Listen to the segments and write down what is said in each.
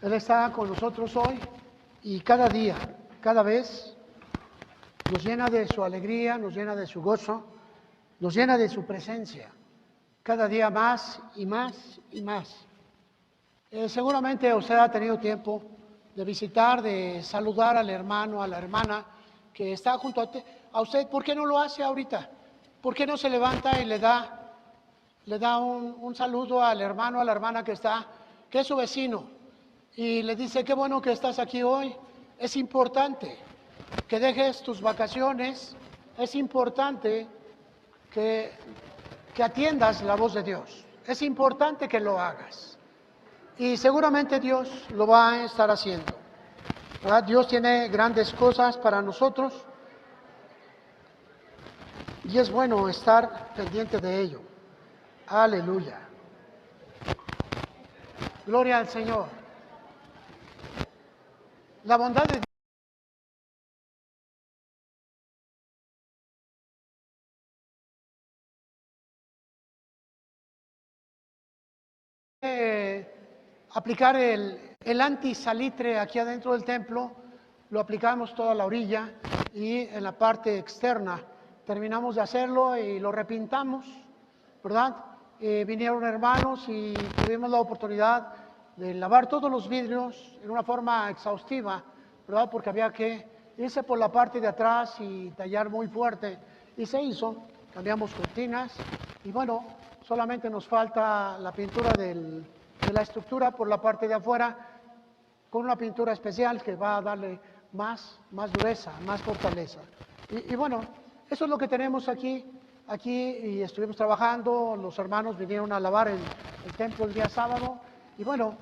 Él está con nosotros hoy y cada día, cada vez, nos llena de su alegría, nos llena de su gozo, nos llena de su presencia, cada día más y más y más. Seguramente usted ha tenido tiempo de visitar, de saludar al hermano, a la hermana que está junto a usted. ¿Por qué no lo hace ahorita? ¿Por qué no se levanta y le da un saludo al hermano, a la hermana que es su vecino? Y le dice, qué bueno que estás aquí hoy. Es importante que dejes tus vacaciones, es importante que atiendas la voz de Dios, es importante que lo hagas. Y seguramente Dios lo va a estar haciendo, ¿verdad? Dios tiene grandes cosas para nosotros y es bueno estar pendiente de ello. Aleluya. Gloria al Señor. La bondad de Dios aplicar el antisalitre aquí adentro del templo, lo aplicamos toda la orilla y en la parte externa terminamos de hacerlo y lo repintamos, ¿verdad? Vinieron hermanos y tuvimos la oportunidad de lavar todos los vidrios en una forma exhaustiva, ¿verdad? Porque había que irse por la parte de atrás y tallar muy fuerte y se hizo, cambiamos cortinas y bueno, solamente nos falta la pintura de la estructura por la parte de afuera con una pintura especial que va a darle más dureza, más fortaleza. Y bueno, eso es lo que tenemos aquí y estuvimos trabajando, los hermanos vinieron a lavar el templo el día sábado y bueno,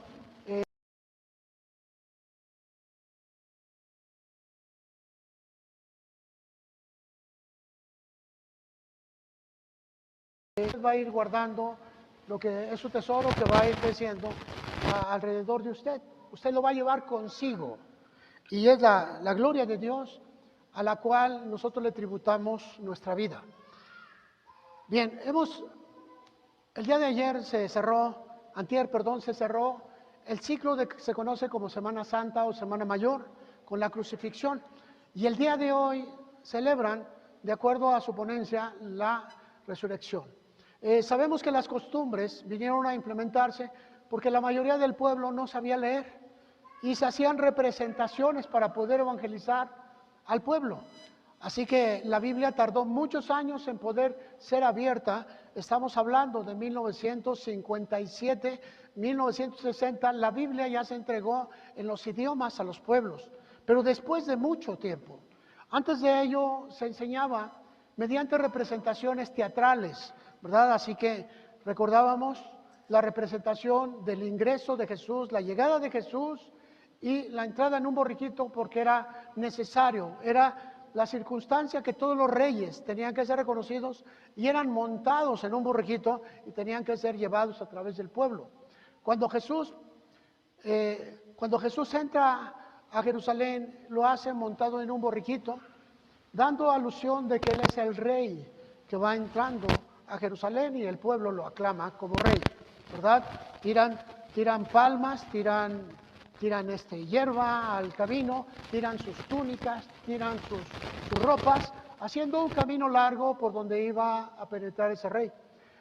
va a ir guardando lo que es su tesoro que va a ir creciendo alrededor de usted. Usted lo va a llevar consigo y es la gloria de Dios a la cual nosotros le tributamos nuestra vida. Bien, el día de ayer se cerró el ciclo que se conoce como Semana Santa o Semana Mayor con la crucifixión y el día de hoy celebran, de acuerdo a su ponencia, la resurrección. Sabemos que las costumbres vinieron a implementarse porque la mayoría del pueblo no sabía leer y se hacían representaciones para poder evangelizar al pueblo. Así que la Biblia tardó muchos años en poder ser abierta. Estamos hablando de 1957, 1960, la Biblia ya se entregó en los idiomas a los pueblos, pero después de mucho tiempo. Antes de ello se enseñaba mediante representaciones teatrales, ¿verdad? Así que recordábamos la representación del ingreso de Jesús, la llegada de Jesús y la entrada en un borriquito porque era necesario, era la circunstancia que todos los reyes tenían que ser reconocidos y eran montados en un borriquito y tenían que ser llevados a través del pueblo. Cuando Jesús entra a Jerusalén, lo hace montado en un borriquito, dando alusión de que Él es el rey que va entrando a Jerusalén y el pueblo lo aclama como rey, ¿verdad? Tiran palmas, tiran hierba al camino, tiran sus túnicas, tiran sus ropas, haciendo un camino largo por donde iba a penetrar ese rey.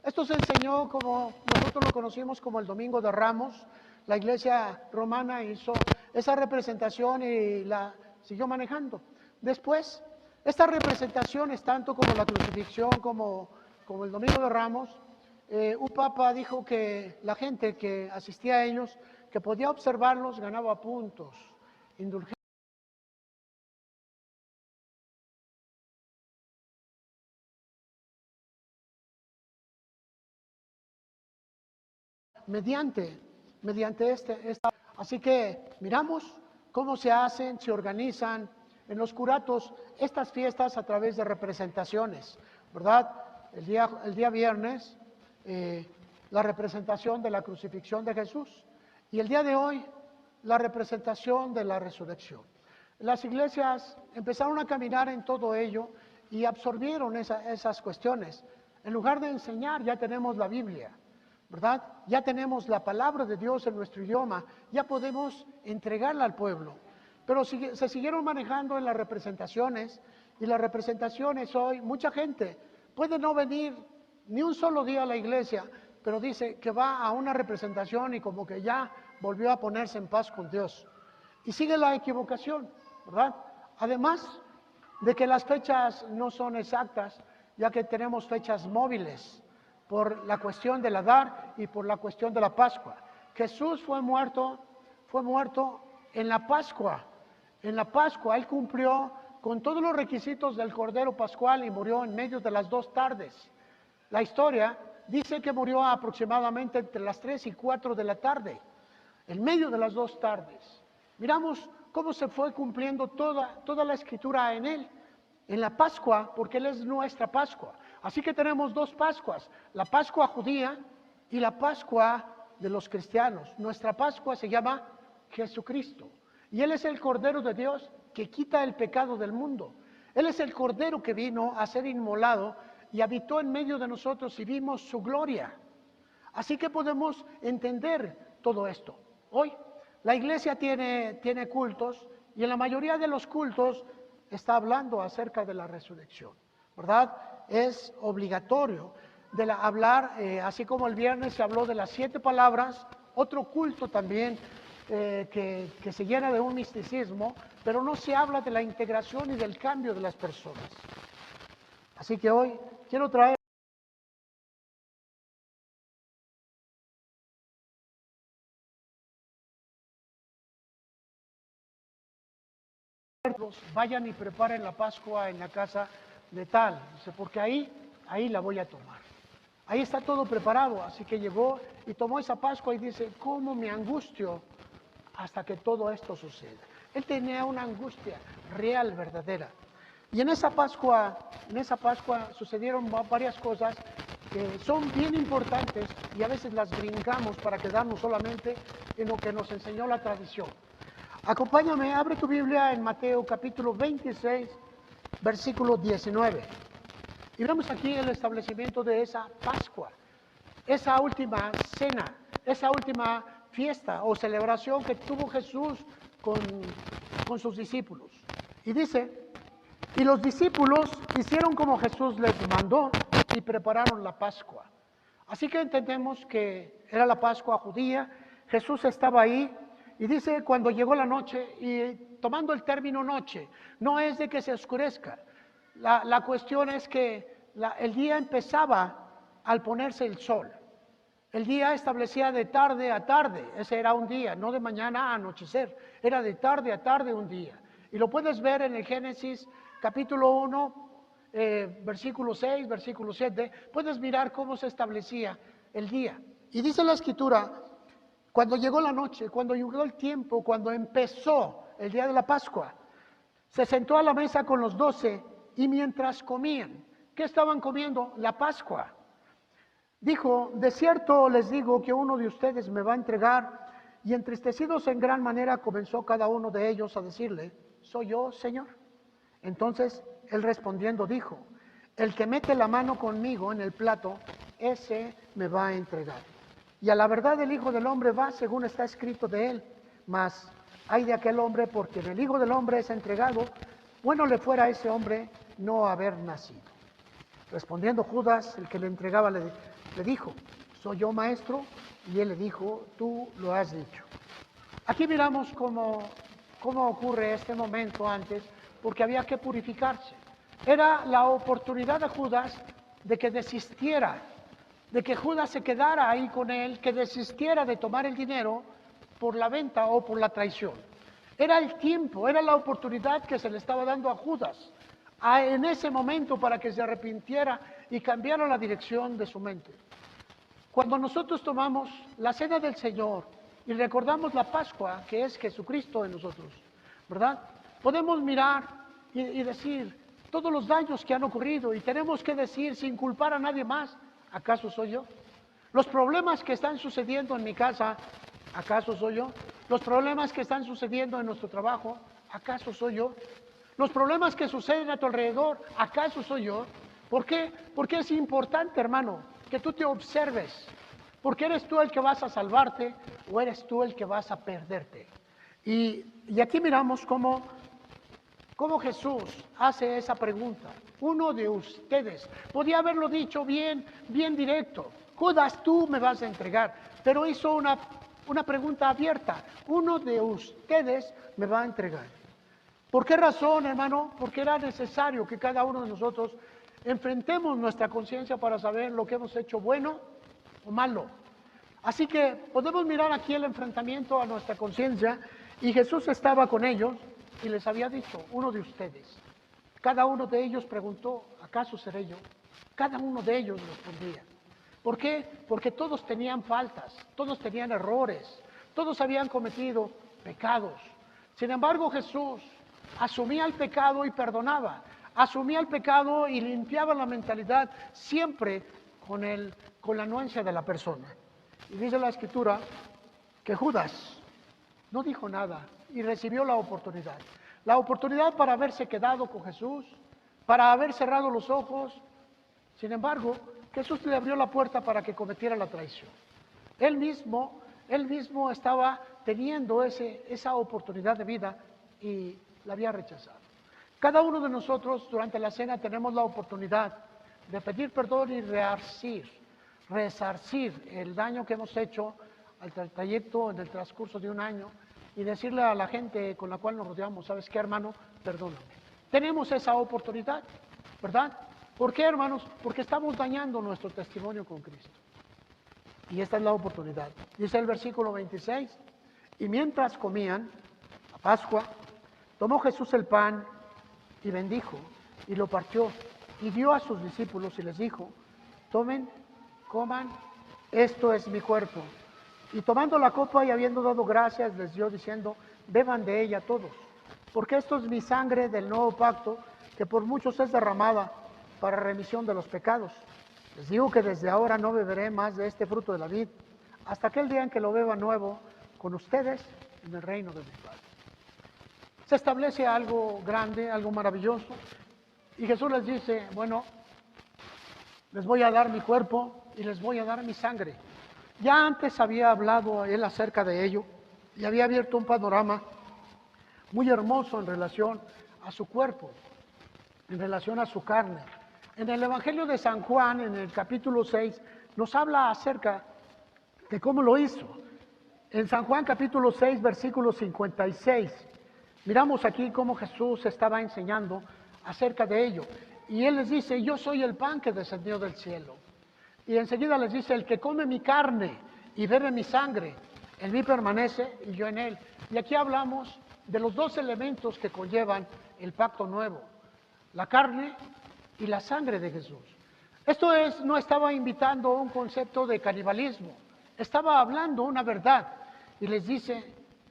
Esto se enseñó como nosotros lo conocimos como el Domingo de Ramos. La iglesia romana hizo esa representación y la siguió manejando. Después, estas representaciones, tanto como la crucifixión como el Domingo de Ramos, un papa dijo que la gente que asistía a ellos, que podía observarlos, ganaba puntos, indulgencia. Mediante así que miramos cómo se hacen, se organizan en los curatos estas fiestas a través de representaciones, ¿verdad? El día viernes, la representación de la crucifixión de Jesús y el día de hoy, la representación de la resurrección. Las iglesias empezaron a caminar en todo ello y absorbieron esas cuestiones. En lugar de enseñar, ya tenemos la Biblia. ¿verdad? Ya tenemos la palabra de Dios en nuestro idioma, ya podemos entregarla al pueblo. Pero se siguieron manejando en las representaciones, y las representaciones hoy, mucha gente puede no venir ni un solo día a la iglesia, pero dice que va a una representación y como que ya volvió a ponerse en paz con Dios. Y sigue la equivocación, ¿verdad? Además de que las fechas no son exactas, ya que tenemos fechas móviles por la cuestión del Adar y por la cuestión de la Pascua. Jesús fue muerto en la Pascua. En la Pascua Él cumplió con todos los requisitos del Cordero Pascual y murió en medio de las 2 tardes. La historia dice que murió aproximadamente entre las 3 y 4 de la tarde, en medio de las 2 tardes. Miramos cómo se fue cumpliendo toda la escritura en Él, en la Pascua, porque Él es nuestra Pascua. Así que tenemos 2 Pascuas, la Pascua judía y la Pascua de los cristianos. Nuestra Pascua se llama Jesucristo, y Él es el Cordero de Dios que quita el pecado del mundo. Él es el Cordero que vino a ser inmolado y habitó en medio de nosotros y vimos su gloria. Así que podemos entender todo esto. Hoy la iglesia tiene cultos, y en la mayoría de los cultos está hablando acerca de la resurrección, ¿verdad? Es obligatorio hablar, así como el viernes se habló de las 7 palabras, otro culto también que se llena de un misticismo, pero no se habla de la integración y del cambio de las personas. Así que hoy quiero traer vayan y preparen la Pascua en la casa de tal, porque ahí la voy a tomar. Ahí está todo preparado, así que llegó y tomó esa Pascua y dice, ¿cómo me angustio hasta que todo esto suceda? Él tenía una angustia real, verdadera. Y en esa Pascua sucedieron varias cosas que son bien importantes y a veces las brincamos para quedarnos solamente en lo que nos enseñó la tradición. Acompáñame, abre tu Biblia en Mateo capítulo 26, versículo 19. Y vemos aquí el establecimiento de esa Pascua, esa última cena, esa última fiesta o celebración que tuvo Jesús con sus discípulos. Y dice, y los discípulos hicieron como Jesús les mandó y prepararon la Pascua. Así que entendemos que era la Pascua judía, Jesús estaba ahí. Y dice, cuando llegó la noche, y tomando el término noche, no es de que se oscurezca. La cuestión es que el día empezaba al ponerse el sol. El día establecía de tarde a tarde, ese era un día, no de mañana a anochecer, era de tarde a tarde un día. Y lo puedes ver en el Génesis capítulo 1, versículo 6, versículo 7, puedes mirar cómo se establecía el día. Y dice la Escritura, cuando llegó la noche, cuando llegó el tiempo, cuando empezó el día de la Pascua, se sentó a la mesa con los 12 y mientras comían, ¿qué estaban comiendo? La Pascua. Dijo, de cierto les digo que uno de ustedes me va a entregar, y entristecidos en gran manera comenzó cada uno de ellos a decirle, ¿soy yo, Señor? Entonces él respondiendo dijo, el que mete la mano conmigo en el plato, ese me va a entregar. Y a la verdad el Hijo del Hombre va según está escrito de él, mas hay de aquel hombre por quien el Hijo del Hombre es entregado, bueno le fuera a ese hombre no haber nacido. Respondiendo Judas, el que le entregaba, le dijo, ¿soy yo, maestro? Y él le dijo, tú lo has dicho. Aquí miramos cómo ocurre este momento antes, porque había que purificarse. Era la oportunidad de Judas de que desistiera, de que Judas se quedara ahí con él, que desistiera de tomar el dinero por la venta o por la traición. Era el tiempo, era la oportunidad que se le estaba dando a Judas en ese momento para que se arrepintiera y cambiara la dirección de su mente. Cuando nosotros tomamos la cena del Señor y recordamos la Pascua, que es Jesucristo en nosotros, ¿verdad? Podemos mirar y decir todos los daños que han ocurrido y tenemos que decir sin culpar a nadie más, ¿acaso soy yo? Los problemas que están sucediendo en mi casa, ¿acaso soy yo? Los problemas que están sucediendo en nuestro trabajo, ¿acaso soy yo? Los problemas que suceden a tu alrededor, ¿acaso soy yo? ¿Por qué? Porque es importante, hermano, que tú te observes, Porque eres tú el que vas a salvarte o eres tú el que vas a perderte. Y aquí miramos cómo Jesús hace esa pregunta. Uno de ustedes, podía haberlo dicho bien directo. Judas, tú me vas a entregar. Pero hizo una pregunta abierta. Uno de ustedes me va a entregar. ¿Por qué razón, hermano? Porque era necesario que cada uno de nosotros enfrentemos nuestra conciencia para saber lo que hemos hecho bueno o malo. Así que podemos mirar aquí el enfrentamiento a nuestra conciencia, y Jesús estaba con ellos y les había dicho, uno de ustedes. Cada uno de ellos preguntó, ¿acaso seré yo? Cada uno de ellos respondía. ¿Por qué? Porque todos tenían faltas, todos tenían errores, todos habían cometido pecados. Sin embargo, Jesús asumía el pecado y perdonaba, asumía el pecado y limpiaba la mentalidad siempre con la anuencia de la persona. Y dice la Escritura que Judas no dijo nada y recibió la oportunidad para haberse quedado con Jesús, para haber cerrado los ojos. Sin embargo, Jesús le abrió la puerta para que cometiera la traición. Él mismo estaba teniendo esa oportunidad de vida y la había rechazado. Cada uno de nosotros durante la cena tenemos la oportunidad de pedir perdón y resarcir el daño que hemos hecho al trayecto en el transcurso de un año y decirle a la gente con la cual nos rodeamos, ¿sabes qué, hermano? Perdóname. Tenemos esa oportunidad, ¿verdad? ¿Por qué, hermanos? Porque estamos dañando nuestro testimonio con Cristo. Y esta es la oportunidad. Dice el versículo 26, y mientras comían la Pascua, tomó Jesús el pan y bendijo y lo partió y dio a sus discípulos y les dijo, tomen, coman, esto es mi cuerpo. Y tomando la copa y habiendo dado gracias, les dio diciendo, beban de ella todos, porque esto es mi sangre del nuevo pacto, que por muchos es derramada para remisión de los pecados. Les digo que desde ahora no beberé más de este fruto de la vid, hasta aquel día en que lo beba nuevo con ustedes en el reino de mi Padre. Se establece algo grande, algo maravilloso, y Jesús les dice, bueno, les voy a dar mi cuerpo y les voy a dar mi sangre. Ya antes había hablado él acerca de ello y había abierto un panorama muy hermoso en relación a su cuerpo, en relación a su carne. En el Evangelio de San Juan, en el capítulo 6, nos habla acerca de cómo lo hizo. En San Juan capítulo 6, versículo 56, miramos aquí cómo Jesús estaba enseñando acerca de ello. Y él les dice, yo soy el pan que descendió del cielo. Y enseguida les dice, el que come mi carne y bebe mi sangre, en mí permanece y yo en él. Y aquí hablamos de los dos elementos que conllevan el pacto nuevo, la carne y la sangre de Jesús. Esto no estaba invitando a un concepto de canibalismo, estaba hablando una verdad. Y les dice,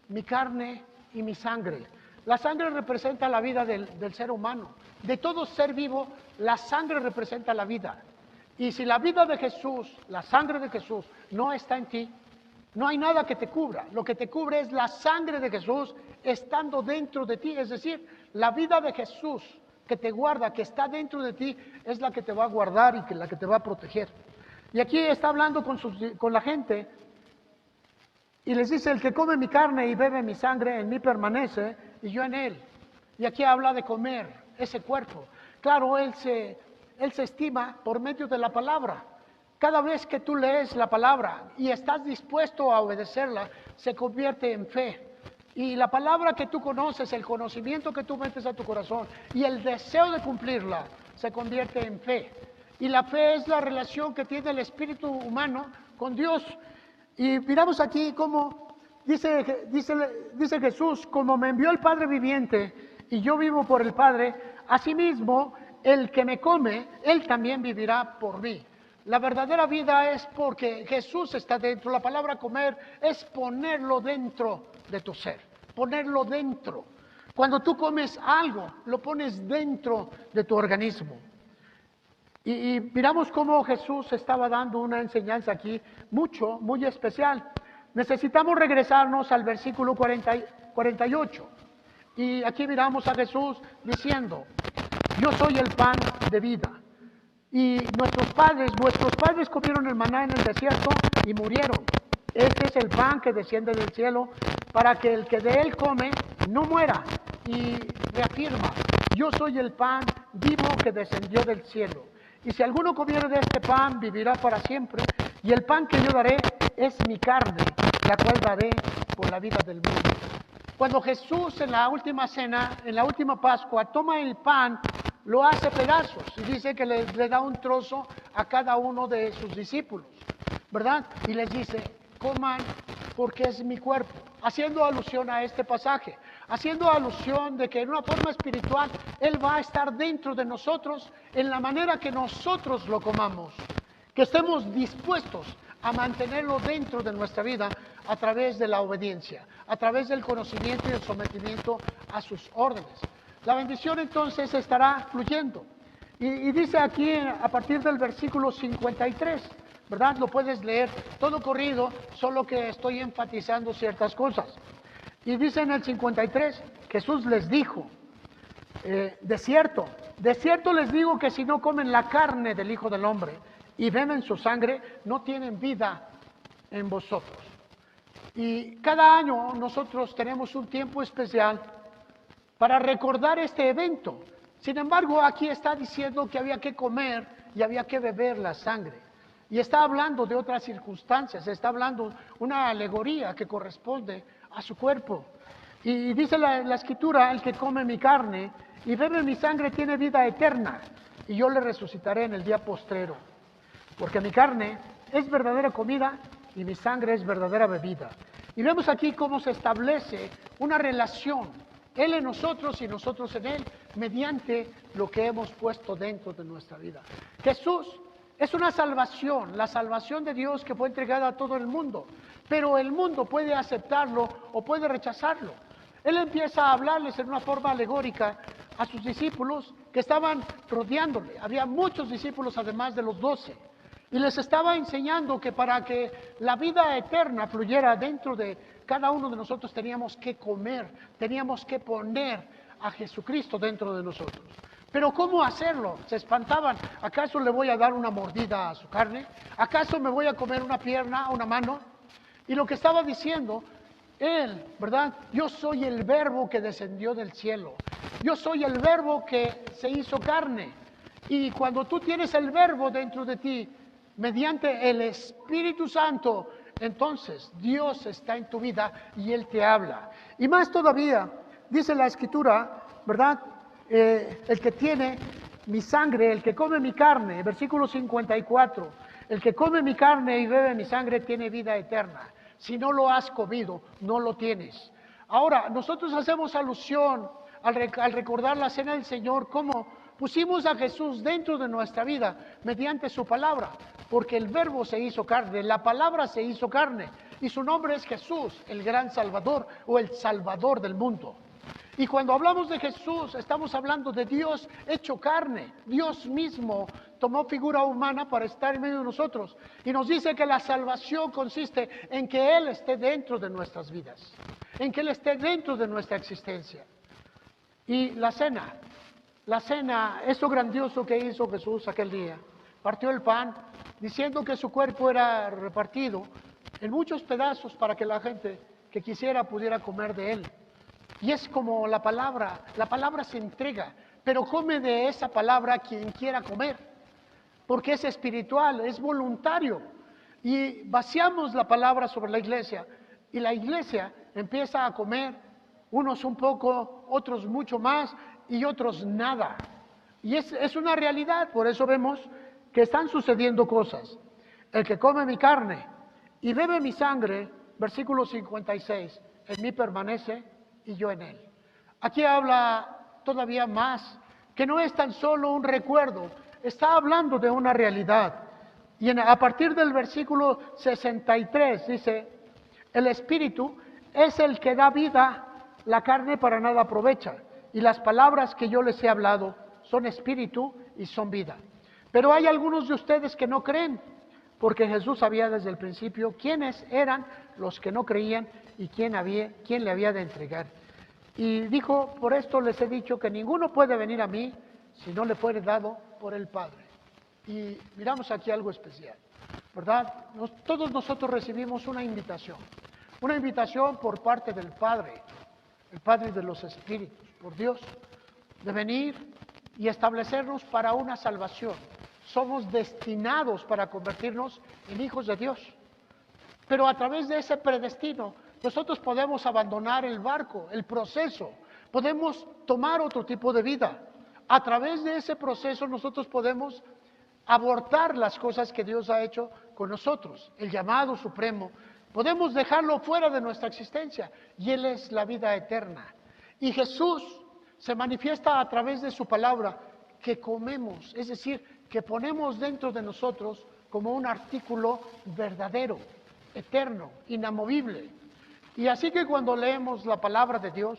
mi carne y mi sangre. La sangre representa la vida del ser humano. De todo ser vivo, la sangre representa la vida. Y si la vida de Jesús, la sangre de Jesús, no está en ti, no hay nada que te cubra. Lo que te cubre es la sangre de Jesús estando dentro de ti. Es decir, la vida de Jesús que te guarda, que está dentro de ti, es la que te va a guardar y la que te va a proteger. Y aquí está hablando con la gente y les dice, el que come mi carne y bebe mi sangre, en mí permanece y yo en él. Y aquí habla de comer ese cuerpo. Claro, él se estima por medio de la palabra. Cada vez que tú lees la palabra y estás dispuesto a obedecerla, se convierte en fe. Y la palabra que tú conoces, el conocimiento que tú metes a tu corazón y el deseo de cumplirla, se convierte en fe. Y la fe es la relación que tiene el espíritu humano con Dios. Y miramos aquí cómo dice Jesús, como me envió el Padre viviente y yo vivo por el Padre, asimismo el que me come, él también vivirá por mí. La verdadera vida es porque Jesús está dentro. La palabra comer es ponerlo dentro de tu ser, ponerlo dentro. Cuando tú comes algo, lo pones dentro de tu organismo. Y miramos cómo Jesús estaba dando una enseñanza aquí muy especial. Necesitamos regresarnos al versículo 48. Y aquí miramos a Jesús diciendo, yo soy el pan de vida. Y nuestros padres comieron el maná en el desierto y murieron. Este es el pan que desciende del cielo para que el que de él come no muera. Y reafirma, yo soy el pan vivo que descendió del cielo. Y si alguno comiere de este pan, vivirá para siempre. Y el pan que yo daré es mi carne, la cual daré por la vida del mundo. Cuando Jesús en la última cena, en la última Pascua, toma el pan, lo hace pedazos y dice que le da un trozo a cada uno de sus discípulos, ¿verdad? Y les dice, coman porque es mi cuerpo, haciendo alusión a este pasaje, haciendo alusión de que en una forma espiritual Él va a estar dentro de nosotros en la manera que nosotros lo comamos, que estemos dispuestos a mantenerlo dentro de nuestra vida a través de la obediencia, a través del conocimiento y el sometimiento a sus órdenes. La bendición entonces estará fluyendo. Y dice aquí a partir del versículo 53, ¿verdad? Lo puedes leer todo corrido, solo que estoy enfatizando ciertas cosas. Y dice en el 53, Jesús les dijo, de cierto les digo que si no comen la carne del Hijo del Hombre y beben su sangre, no tienen vida en vosotros. Y cada año nosotros tenemos un tiempo especial para recordar este evento. Sin embargo, aquí está diciendo que había que comer y había que beber la sangre. Y está hablando de otras circunstancias, está hablando una alegoría que corresponde a su cuerpo. Y dice la Escritura, el que come mi carne y bebe mi sangre tiene vida eterna, y yo le resucitaré en el día postrero. Porque mi carne es verdadera comida y mi sangre es verdadera bebida. Y vemos aquí cómo se establece una relación, Él en nosotros y nosotros en Él, mediante lo que hemos puesto dentro de nuestra vida. Jesús es una salvación, la salvación de Dios que fue entregada a todo el mundo, pero el mundo puede aceptarlo o puede rechazarlo. Él empieza a hablarles en una forma alegórica a sus discípulos que estaban rodeándole. Había muchos discípulos además de los 12. Y les estaba enseñando que para que la vida eterna fluyera dentro de cada uno de nosotros teníamos que comer, teníamos que poner a Jesucristo dentro de nosotros. Pero ¿cómo hacerlo? Se espantaban. ¿Acaso le voy a dar una mordida a su carne? ¿Acaso me voy a comer una pierna, una mano? Y lo que estaba diciendo Él, ¿verdad? Yo soy el verbo que descendió del cielo. Yo soy el verbo que se hizo carne. Y cuando tú tienes el verbo dentro de ti, mediante el Espíritu Santo, entonces Dios está en tu vida y Él te habla. Y más todavía, dice la Escritura, ¿verdad? El que tiene mi sangre, el que come mi carne, versículo 54, el que come mi carne y bebe mi sangre tiene vida eterna. Si no lo has comido, no lo tienes. Ahora, nosotros hacemos alusión al recordar la cena del Señor, cómo pusimos a Jesús dentro de nuestra vida mediante su palabra, porque el verbo se hizo carne, la palabra se hizo carne, y su nombre es Jesús, el gran Salvador o el Salvador del mundo. Y cuando hablamos de Jesús, estamos hablando de Dios hecho carne. Dios mismo tomó figura humana para estar en medio de nosotros. Y nos dice que la salvación consiste en que Él esté dentro de nuestras vidas, en que Él esté dentro de nuestra existencia. Y la cena, eso grandioso que hizo Jesús aquel día, partió el pan, diciendo que su cuerpo era repartido en muchos pedazos para que la gente que quisiera pudiera comer de él. Y es como la palabra se entrega, pero come de esa palabra quien quiera comer, porque es espiritual, es voluntario. Y vaciamos la palabra sobre la iglesia, y la iglesia empieza a comer, unos un poco, otros mucho más, y otros nada. Y es una realidad, por eso vemos que están sucediendo cosas. El que come mi carne y bebe mi sangre, versículo 56, en mí permanece y yo en él. Aquí habla todavía más, que no es tan solo un recuerdo, está hablando de una realidad. Y a partir del versículo 63 dice, el Espíritu es el que da vida, la carne para nada aprovecha. Y las palabras que yo les he hablado son espíritu y son vida. Pero hay algunos de ustedes que no creen, porque Jesús sabía desde el principio quiénes eran los que no creían y quién le había de entregar. Y dijo, por esto les he dicho que ninguno puede venir a mí si no le fuere dado por el Padre. Y miramos aquí algo especial. ¿verdad? Todos nosotros recibimos una invitación por parte del Padre, el Padre de los Espíritus, por Dios, de venir y establecernos para una salvación. Somos destinados para convertirnos en hijos de Dios. Pero a través de ese predestino, nosotros podemos abandonar el barco, el proceso, podemos tomar otro tipo de vida. A través de ese proceso nosotros podemos abortar las cosas que Dios ha hecho con nosotros, el llamado supremo. Podemos dejarlo fuera de nuestra existencia y Él es la vida eterna. Y Jesús se manifiesta a través de su palabra que comemos, es decir, que ponemos dentro de nosotros como un artículo verdadero, eterno, inamovible. Y así que cuando leemos la palabra de Dios,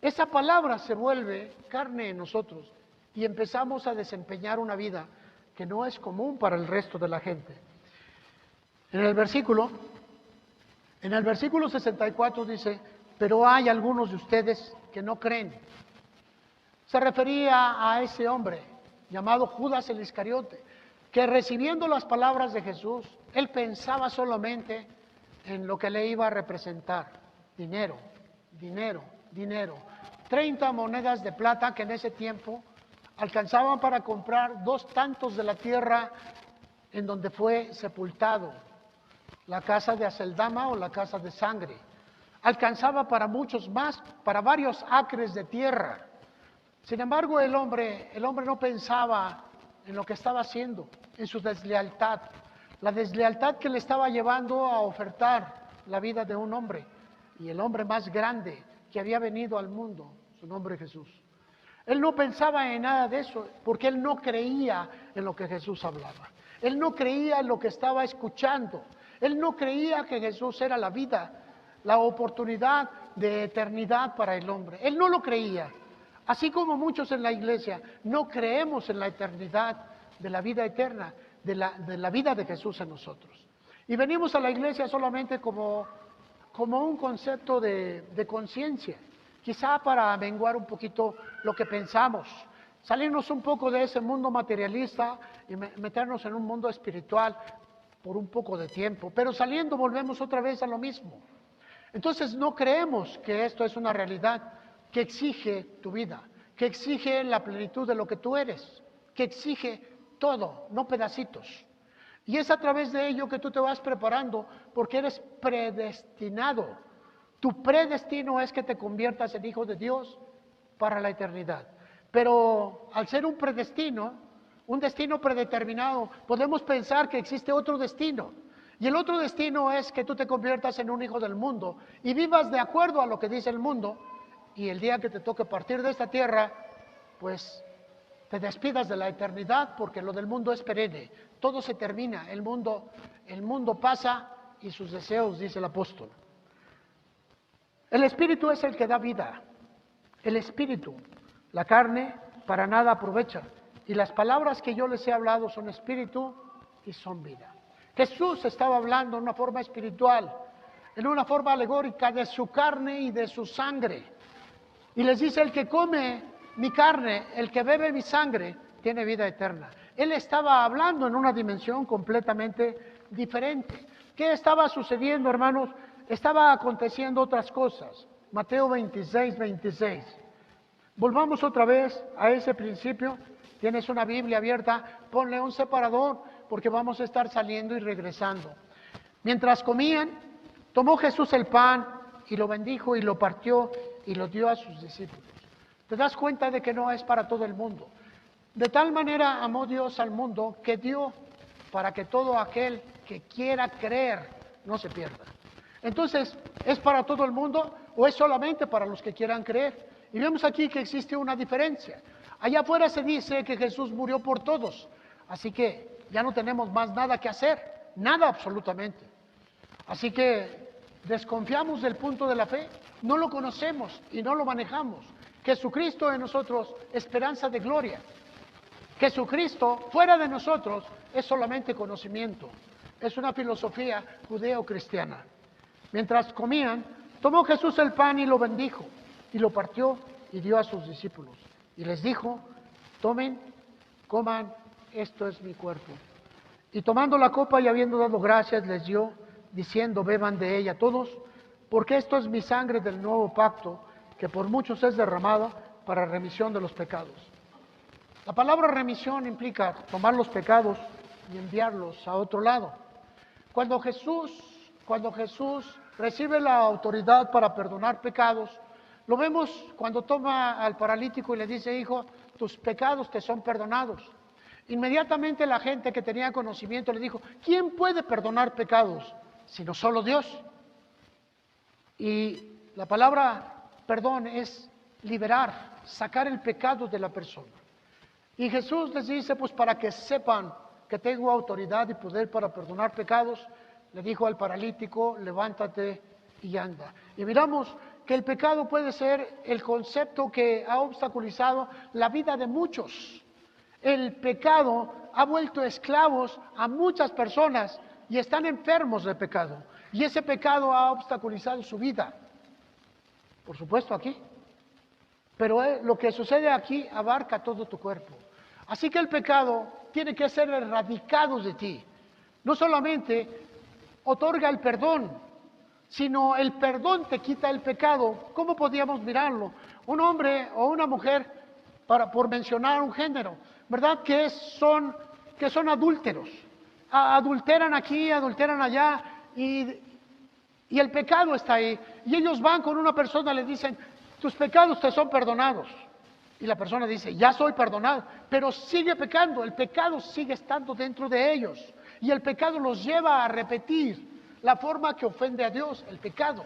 esa palabra se vuelve carne en nosotros y empezamos a desempeñar una vida que no es común para el resto de la gente. En el versículo 64 dice, pero hay algunos de ustedes que no creen. Se refería a ese hombre llamado Judas el Iscariote, que recibiendo las palabras de Jesús, él pensaba solamente en lo que le iba a representar. Dinero, dinero, dinero. 30 monedas de plata que en ese tiempo alcanzaban para comprar 2 tantos de la tierra en donde fue sepultado, la casa de Aceldama o la casa de sangre. Alcanzaba para muchos más, para varios acres de tierra. Sin embargo, el hombre no pensaba en lo que estaba haciendo, en su deslealtad, la deslealtad que le estaba llevando a ofertar la vida de un hombre, y el hombre más grande que había venido al mundo, su nombre es Jesús. Él no pensaba en nada de eso, porque él no creía en lo que Jesús hablaba. Él no creía en lo que estaba escuchando. Él no creía que Jesús era la vida, la oportunidad de eternidad para el hombre. Él no lo creía. Así como muchos en la iglesia no creemos en la eternidad de la vida eterna, de la vida de Jesús en nosotros. Y venimos a la iglesia solamente como un concepto de conciencia, quizá para menguar un poquito lo que pensamos, salirnos un poco de ese mundo materialista y meternos en un mundo espiritual por un poco de tiempo, pero saliendo volvemos otra vez a lo mismo. Entonces no creemos que esto es una realidad que exige tu vida, que exige la plenitud de lo que tú eres, que exige todo, no pedacitos. Y es a través de ello que tú te vas preparando porque eres predestinado. Tu predestino es que te conviertas en hijo de Dios para la eternidad. Pero al ser un predestino, un destino predeterminado, podemos pensar que existe otro destino. Y el otro destino es que tú te conviertas en un hijo del mundo y vivas de acuerdo a lo que dice el mundo. Y el día que te toque partir de esta tierra, pues te despidas de la eternidad, porque lo del mundo es perenne. Todo se termina, el mundo pasa y sus deseos, dice el apóstol. El Espíritu es el que da vida. El Espíritu, la carne, para nada aprovecha. Y las palabras que yo les he hablado son Espíritu y son vida. Jesús estaba hablando en una forma espiritual, en una forma alegórica de su carne y de su sangre. Y les dice, el que come mi carne, el que bebe mi sangre, tiene vida eterna. Él estaba hablando en una dimensión completamente diferente. ¿Qué estaba sucediendo, hermanos? Estaba aconteciendo otras cosas. Mateo 26, 26. Volvamos otra vez a ese principio. Tienes una Biblia abierta, ponle un separador, porque vamos a estar saliendo y regresando. Mientras comían, tomó Jesús el pan y lo bendijo y lo partió y lo dio a sus discípulos. Te das cuenta de que no es para todo el mundo. De tal manera amó Dios al mundo que dio para que todo aquel que quiera creer no se pierda. Entonces, ¿es para todo el mundo o es solamente para los que quieran creer? Y vemos aquí que existe una diferencia. Allá afuera se dice que Jesús murió por todos, así que ya no tenemos más nada que hacer, nada absolutamente. Así que desconfiamos del punto de la fe, no lo conocemos y no lo manejamos. Jesucristo en nosotros, esperanza de gloria. Jesucristo fuera de nosotros es solamente conocimiento, es una filosofía judeo-cristiana. Mientras comían, tomó Jesús el pan y lo bendijo, y lo partió y dio a sus discípulos. Y les dijo, tomen, coman, esto es mi cuerpo. Y tomando la copa y habiendo dado gracias, les dio, diciendo, beban de ella todos, porque esto es mi sangre del nuevo pacto, que por muchos es derramada para remisión de los pecados. La palabra remisión implica tomar los pecados y enviarlos a otro lado. Cuando Jesús recibe la autoridad para perdonar pecados, lo vemos cuando toma al paralítico y le dice, hijo, tus pecados te son perdonados. Inmediatamente la gente que tenía conocimiento le dijo, ¿quién puede perdonar pecados sino solo Dios? Y la palabra perdón es liberar, sacar el pecado de la persona. Y Jesús les dice, pues para que sepan que tengo autoridad y poder para perdonar pecados, le dijo al paralítico, levántate y anda. Y miramos que el pecado puede ser el concepto que ha obstaculizado la vida de muchos. El pecado ha vuelto esclavos a muchas personas y están enfermos de pecado. Y ese pecado ha obstaculizado su vida. Por supuesto aquí. Pero lo que sucede aquí abarca todo tu cuerpo. Así que el pecado tiene que ser erradicado de ti. No solamente otorga el perdón, sino el perdón te quita el pecado. ¿Cómo podríamos mirarlo? Un hombre o una mujer, por mencionar un género, ¿verdad? Que son adúlteros. Adulteran aquí, adulteran allá, y el pecado está ahí. Y ellos van con una persona y le dicen, tus pecados te son perdonados. Y la persona dice, ya soy perdonado, pero sigue pecando, el pecado sigue estando dentro de ellos. Y el pecado los lleva a repetir la forma que ofende a Dios, el pecado.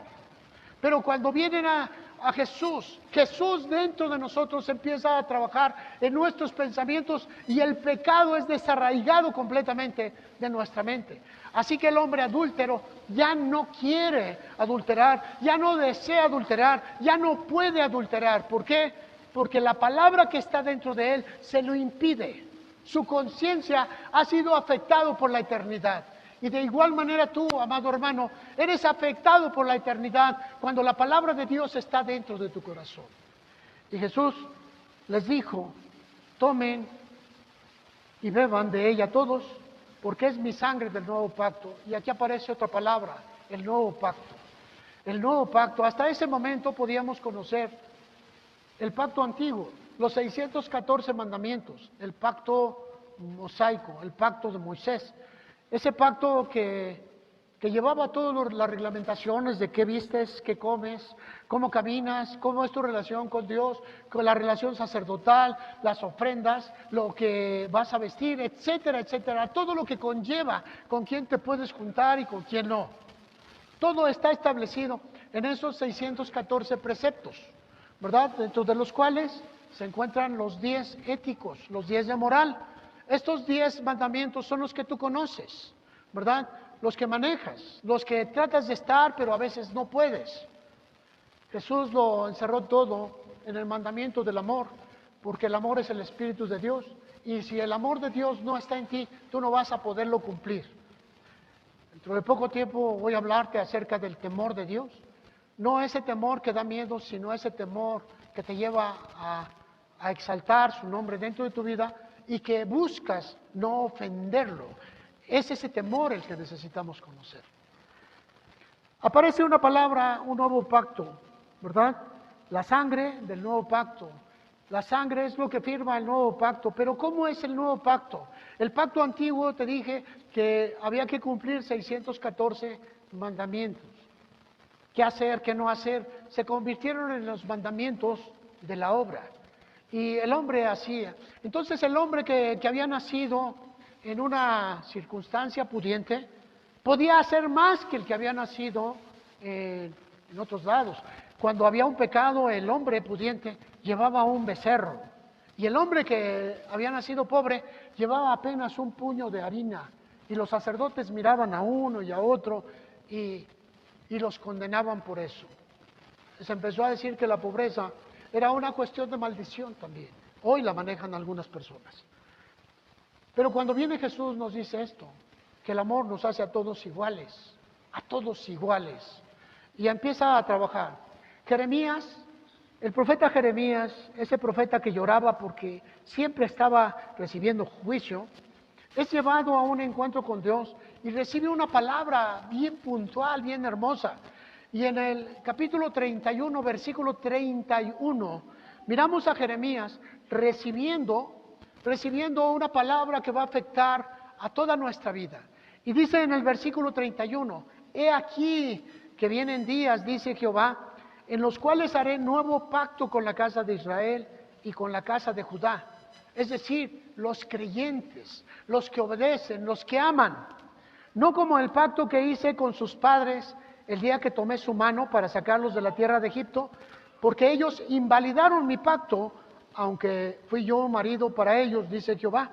Pero cuando vienen a Jesús, Jesús dentro de nosotros empieza a trabajar en nuestros pensamientos y el pecado es desarraigado completamente de nuestra mente. Así que el hombre adúltero ya no quiere adulterar, ya no desea adulterar, ya no puede adulterar. ¿Por qué? Porque la palabra que está dentro de él se lo impide. Su conciencia ha sido afectado por la eternidad. Y de igual manera tú, amado hermano, eres afectado por la eternidad cuando la palabra de Dios está dentro de tu corazón. Y Jesús les dijo, tomen y beban de ella todos, porque es mi sangre del nuevo pacto. Y aquí aparece otra palabra, el nuevo pacto. El nuevo pacto, hasta ese momento podíamos conocer el pacto antiguo, los 614 mandamientos, el pacto mosaico, el pacto de Moisés. Ese pacto que llevaba todas las reglamentaciones de qué vistes, qué comes, cómo caminas, cómo es tu relación con Dios, con la relación sacerdotal, las ofrendas, lo que vas a vestir, etcétera, etcétera. Todo lo que conlleva con quién te puedes juntar y con quién no. Todo está establecido en esos 614 preceptos, ¿verdad? Dentro de los cuales se encuentran los 10 éticos, los 10 de moral. Estos 10 mandamientos son los que tú conoces, ¿verdad? Los que manejas, los que tratas de estar, pero a veces no puedes. Jesús lo encerró todo en el mandamiento del amor, porque el amor es el Espíritu de Dios, y si el amor de Dios no está en ti, tú no vas a poderlo cumplir. Dentro de poco tiempo voy a hablarte acerca del temor de Dios. No ese temor que da miedo, sino ese temor que te lleva a exaltar su nombre dentro de tu vida y que buscas no ofenderlo. Es ese temor el que necesitamos conocer. Aparece una palabra, un nuevo pacto, ¿verdad? La sangre del nuevo pacto. La sangre es lo que firma el nuevo pacto. Pero ¿cómo es el nuevo pacto? El pacto antiguo, te dije que había que cumplir 614 mandamientos. ¿Qué hacer, qué no hacer? Se convirtieron en los mandamientos de la obra. Y el hombre hacía. Entonces el hombre que había nacido en una circunstancia pudiente, podía hacer más que el que había nacido en otros lados. Cuando había un pecado, el hombre pudiente llevaba un becerro. Y el hombre que había nacido pobre llevaba apenas un puño de harina. Y los sacerdotes miraban a uno y a otro y los condenaban por eso. Se empezó a decir que la pobreza era una cuestión de maldición también. Hoy la manejan algunas personas. Pero cuando viene Jesús nos dice esto, que el amor nos hace a todos iguales, y empieza a trabajar. Jeremías, el profeta Jeremías, ese profeta que lloraba porque siempre estaba recibiendo juicio, es llevado a un encuentro con Dios y recibe una palabra bien puntual, bien hermosa. Y en el capítulo 31, versículo 31, miramos a Jeremías recibiendo una palabra que va a afectar a toda nuestra vida. Y dice en el versículo 31, he aquí que vienen días, dice Jehová, en los cuales haré nuevo pacto con la casa de Israel y con la casa de Judá. Es decir, los creyentes, los que obedecen, los que aman. No como el pacto que hice con sus padres el día que tomé su mano para sacarlos de la tierra de Egipto, porque ellos invalidaron mi pacto, aunque fui yo marido para ellos, dice Jehová.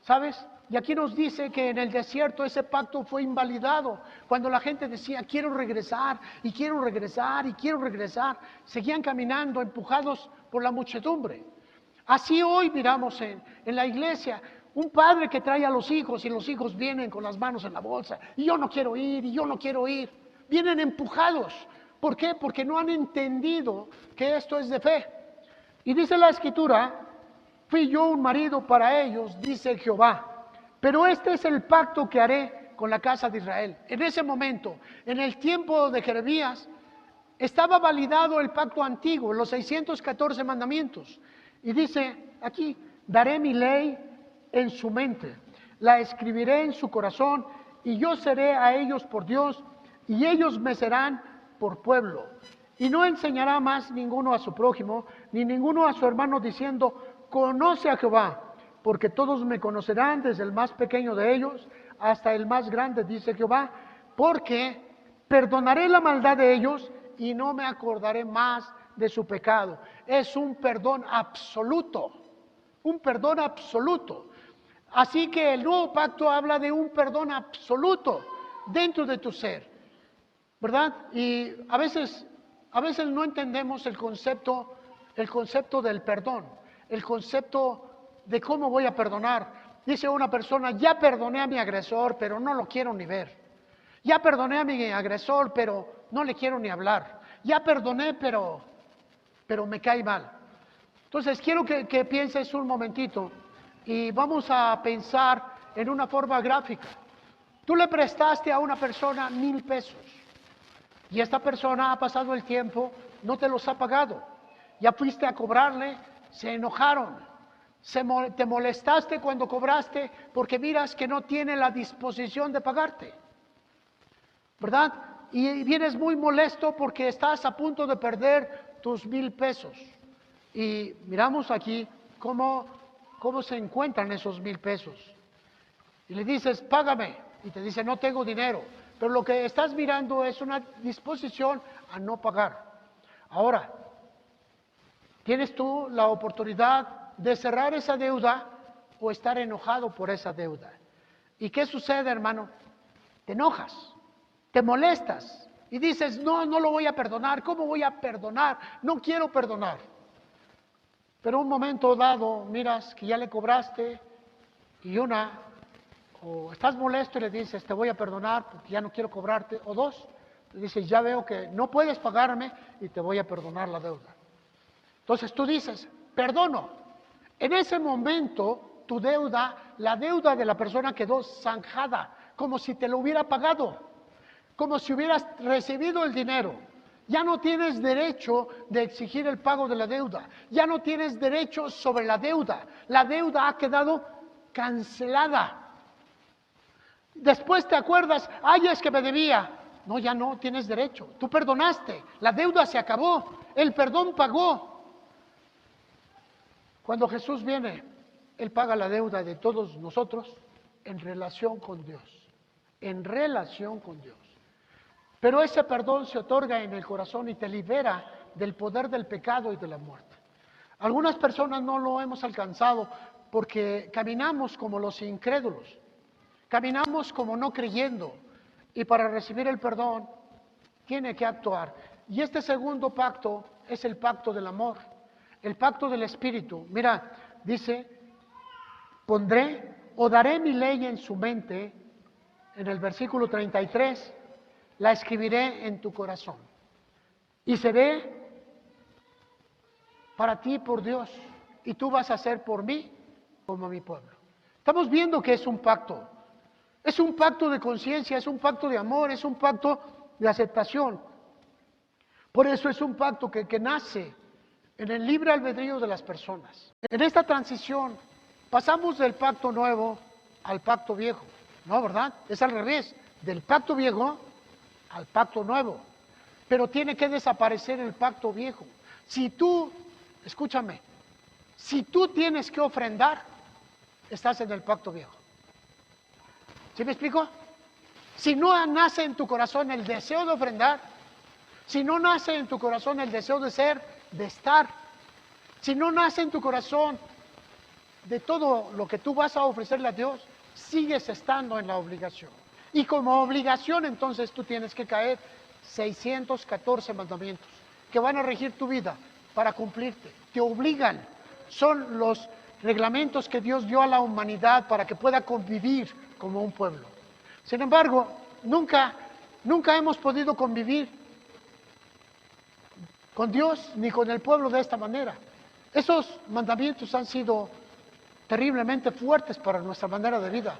¿Sabes? Y aquí nos dice que en el desierto ese pacto fue invalidado. Cuando la gente decía, quiero regresar, y quiero regresar, y quiero regresar, seguían caminando empujados por la muchedumbre. Así hoy miramos en la iglesia, un padre que trae a los hijos y los hijos vienen con las manos en la bolsa, y yo no quiero ir, y yo no quiero ir. Vienen empujados. ¿Por qué? Porque no han entendido que esto es de fe. Y dice la Escritura, fui yo un marido para ellos, dice Jehová. Pero este es el pacto que haré con la casa de Israel. En ese momento, en el tiempo de Jeremías, estaba validado el pacto antiguo, los 614 mandamientos. Y dice aquí, daré mi ley en su mente, la escribiré en su corazón, y yo seré a ellos por Dios, y ellos me serán por pueblo. Y no enseñará más ninguno a su prójimo, ni ninguno a su hermano, diciendo, conoce a Jehová, porque todos me conocerán, desde el más pequeño de ellos hasta el más grande, dice Jehová, porque perdonaré la maldad de ellos y no me acordaré más de su pecado. Es un perdón absoluto, un perdón absoluto. Así que el nuevo pacto habla de un perdón absoluto dentro de tu ser, ¿verdad? Y a veces no entendemos el concepto del perdón, el concepto de cómo voy a perdonar. Dice una persona, ya perdoné a mi agresor, pero no lo quiero ni ver. Ya perdoné a mi agresor, pero no le quiero ni hablar. Ya perdoné, pero me cae mal. Entonces quiero que pienses un momentito y vamos a pensar en una forma gráfica. Tú le prestaste a una persona 1,000 pesos y esta persona ha pasado el tiempo, no te los ha pagado. Ya fuiste a cobrarle, se enojaron. Te molestaste cuando cobraste porque miras que no tiene la disposición de pagarte, ¿verdad? Y vienes muy molesto porque estás a punto de perder tus 1,000 pesos. Y miramos aquí cómo se encuentran esos 1,000 pesos. Y le dices, págame. Y te dice, no tengo dinero. Pero lo que estás mirando es una disposición a no pagar. Ahora, tienes tú la oportunidad de cerrar esa deuda o estar enojado por esa deuda. ¿Y qué sucede, hermano? Te enojas, te molestas y dices, no lo voy a perdonar. ¿Cómo voy a perdonar? No quiero perdonar. Pero un momento dado, miras que ya le cobraste y o estás molesto y le dices, te voy a perdonar porque ya no quiero cobrarte, o dos, le dices, ya veo que no puedes pagarme y te voy a perdonar la deuda. Entonces tú dices, perdono. En ese momento, tu deuda, la deuda de la persona quedó zanjada, como si te lo hubiera pagado, como si hubieras recibido el dinero. Ya no tienes derecho de exigir el pago de la deuda, ya no tienes derecho sobre la deuda ha quedado cancelada. Después te acuerdas, ay, es que me debía. No, ya no tienes derecho, tú perdonaste, la deuda se acabó, el perdón pagó. Cuando Jesús viene, Él paga la deuda de todos nosotros en relación con Dios, en relación con Dios. Pero ese perdón se otorga en el corazón y te libera del poder del pecado y de la muerte. Algunas personas no lo hemos alcanzado porque caminamos como los incrédulos, caminamos como no creyendo, y para recibir el perdón tiene que actuar. Y este segundo pacto es el pacto del amor, el pacto del Espíritu. Mira, dice, pondré o daré mi ley en su mente, en el versículo 33, la escribiré en tu corazón y seré para ti por Dios y tú vas a ser por mí como mi pueblo. Estamos viendo que es un pacto. Es un pacto de conciencia, es un pacto de amor, es un pacto de aceptación. Por eso es un pacto que nace en el libre albedrío de las personas. En esta transición pasamos del pacto nuevo al pacto viejo. No, ¿verdad? Es al revés, del pacto viejo al pacto nuevo. Pero tiene que desaparecer el pacto viejo. Si tú, escúchame, si tú tienes que ofrendar, estás en el pacto viejo. ¿Sí me explico? Si no nace en tu corazón el deseo de ofrendar, si no nace en tu corazón el deseo de ser, de estar, si no nace en tu corazón de todo lo que tú vas a ofrecerle a Dios, sigues estando en la obligación. Y como obligación entonces tú tienes que caer 614 mandamientos que van a regir tu vida para cumplirte. Te obligan. Son los reglamentos que Dios dio a la humanidad para que pueda convivir como un pueblo. Sin embargo, nunca hemos podido convivir con Dios ni con el pueblo de esta manera. Esos mandamientos han sido terriblemente fuertes para nuestra manera de vida.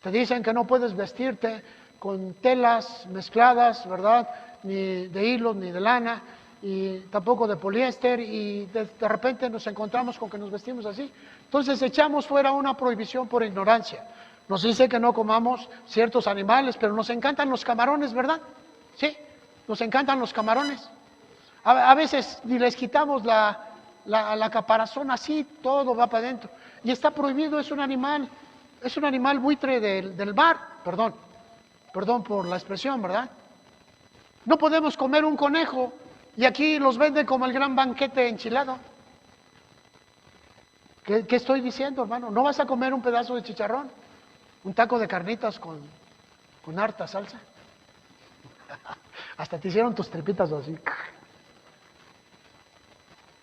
Te dicen que no puedes vestirte con telas mezcladas, ¿verdad? Ni de hilo, ni de lana, y tampoco de poliéster, y de repente nos encontramos con que nos vestimos así. Entonces echamos fuera una prohibición por ignorancia. Nos dice que no comamos ciertos animales, pero nos encantan los camarones, ¿verdad? Sí, nos encantan los camarones. A veces ni les quitamos la caparazón, así todo va para adentro. Y está prohibido, es un animal buitre del mar, perdón por la expresión, ¿verdad? No podemos comer un conejo y aquí los venden como el gran banquete enchilado. ¿Qué estoy diciendo, hermano? No vas a comer un pedazo de chicharrón, un taco de carnitas con harta salsa. Hasta te hicieron tus tripitas así.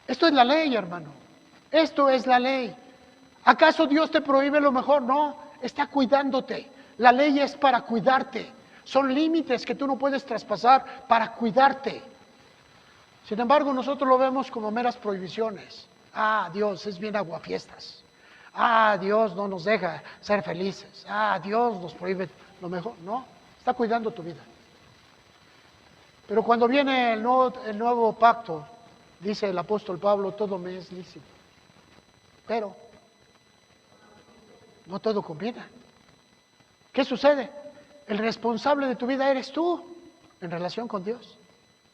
Esto es la ley, hermano. Esto es la ley. ¿Acaso Dios te prohíbe lo mejor? No, está cuidándote. La ley es para cuidarte. Son límites que tú no puedes traspasar para cuidarte. Sin embargo, nosotros lo vemos como meras prohibiciones. Dios es bien aguafiestas. Dios no nos deja ser felices. Dios nos prohíbe lo mejor. No, está cuidando tu vida. Pero cuando viene el nuevo pacto, dice el apóstol Pablo, todo me es lícito. Pero no todo conviene. ¿Qué sucede? El responsable de tu vida eres tú en relación con Dios.